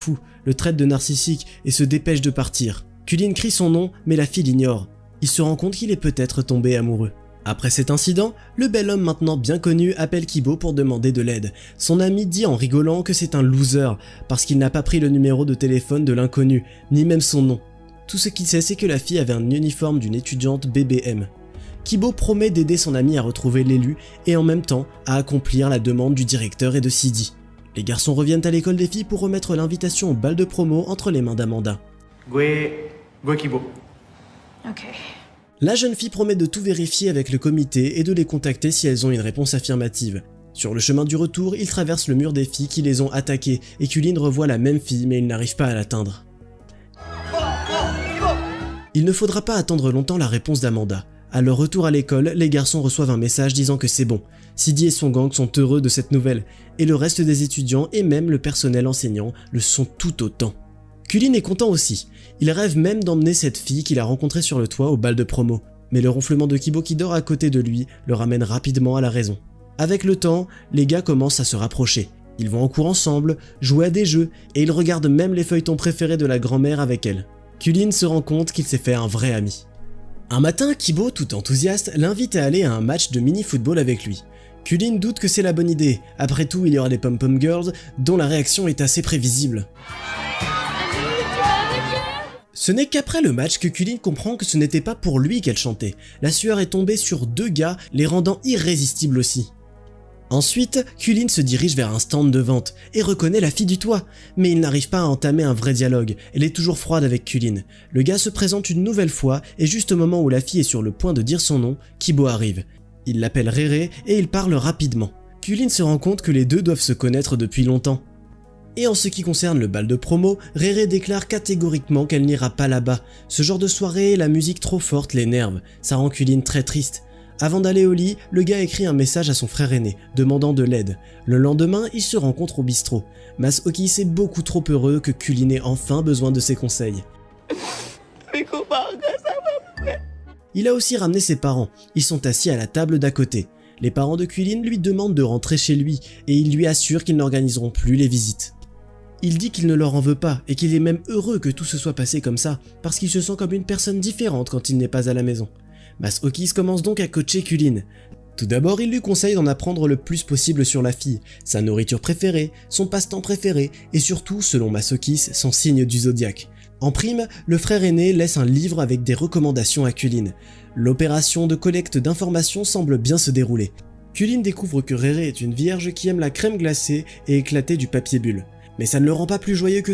fou, le traite de narcissique et se dépêche de partir. Cullen crie son nom, mais la fille l'ignore. Il se rend compte qu'il est peut-être tombé amoureux. Après cet incident, le bel homme maintenant bien connu appelle Kibo pour demander de l'aide. Son ami dit en rigolant que c'est un loser, parce qu'il n'a pas pris le numéro de téléphone de l'inconnu, ni même son nom. Tout ce qu'il sait, c'est que la fille avait un uniforme d'une étudiante BBM. Kibo promet d'aider son ami à retrouver l'élu et en même temps à accomplir la demande du directeur et de Sidi. Les garçons reviennent à l'école des filles pour remettre l'invitation au bal de promo entre les mains d'Amanda. Gue Kibo. Ok. La jeune fille promet de tout vérifier avec le comité et de les contacter si elles ont une réponse affirmative. Sur le chemin du retour, ils traversent le mur des filles qui les ont attaquées et Cullen revoit la même fille mais il n'arrive pas à l'atteindre. Il ne faudra pas attendre longtemps la réponse d'Amanda. À leur retour à l'école, les garçons reçoivent un message disant que c'est bon. Sidi et son gang sont heureux de cette nouvelle, et le reste des étudiants et même le personnel enseignant le sont tout autant. Cullen est content aussi. Il rêve même d'emmener cette fille qu'il a rencontrée sur le toit au bal de promo. Mais le ronflement de Kibo qui dort à côté de lui le ramène rapidement à la raison. Avec le temps, les gars commencent à se rapprocher. Ils vont en cours ensemble, jouer à des jeux, et ils regardent même les feuilletons préférés de la grand-mère avec elle. Cullen se rend compte qu'il s'est fait un vrai ami. Un matin, Kibo, tout enthousiaste, l'invite à aller à un match de mini-football avec lui. Cullen doute que c'est la bonne idée. Après tout, il y aura des pom-pom girls dont la réaction est assez prévisible. Ce n'est qu'après le match que Cullen comprend que ce n'était pas pour lui qu'elle chantait. La sueur est tombée sur deux gars, les rendant irrésistibles aussi. Ensuite, Cullen se dirige vers un stand de vente et reconnaît la fille du toit. Mais il n'arrive pas à entamer un vrai dialogue, elle est toujours froide avec Cullen. Le gars se présente une nouvelle fois et juste au moment où la fille est sur le point de dire son nom, Kibo arrive. Il l'appelle Réré et ils parlent rapidement. Cullen se rend compte que les deux doivent se connaître depuis longtemps. Et en ce qui concerne le bal de promo, Réré déclare catégoriquement qu'elle n'ira pas là-bas. Ce genre de soirée, la musique trop forte l'énerve, ça rend Cullen très triste. Avant d'aller au lit, le gars écrit un message à son frère aîné, demandant de l'aide. Le lendemain, ils se rencontrent au bistrot. Mas-Okis est beaucoup trop heureux que Cullen ait enfin besoin de ses conseils. Il a aussi ramené ses parents, ils sont assis à la table d'à côté. Les parents de Cullen lui demandent de rentrer chez lui et il lui assure qu'ils n'organiseront plus les visites. Il dit qu'il ne leur en veut pas et qu'il est même heureux que tout se soit passé comme ça, parce qu'il se sent comme une personne différente quand il n'est pas à la maison. Mas-Okis commence donc à coacher Cullen. Tout d'abord, il lui conseille d'en apprendre le plus possible sur la fille, sa nourriture préférée, son passe-temps préféré et surtout, selon Mas-Okis, son signe du zodiaque. En prime, le frère aîné laisse un livre avec des recommandations à Cullen. L'opération de collecte d'informations semble bien se dérouler. Cullen découvre que Réré est une vierge qui aime la crème glacée et éclater du papier bulle. Mais ça ne le rend pas plus joyeux que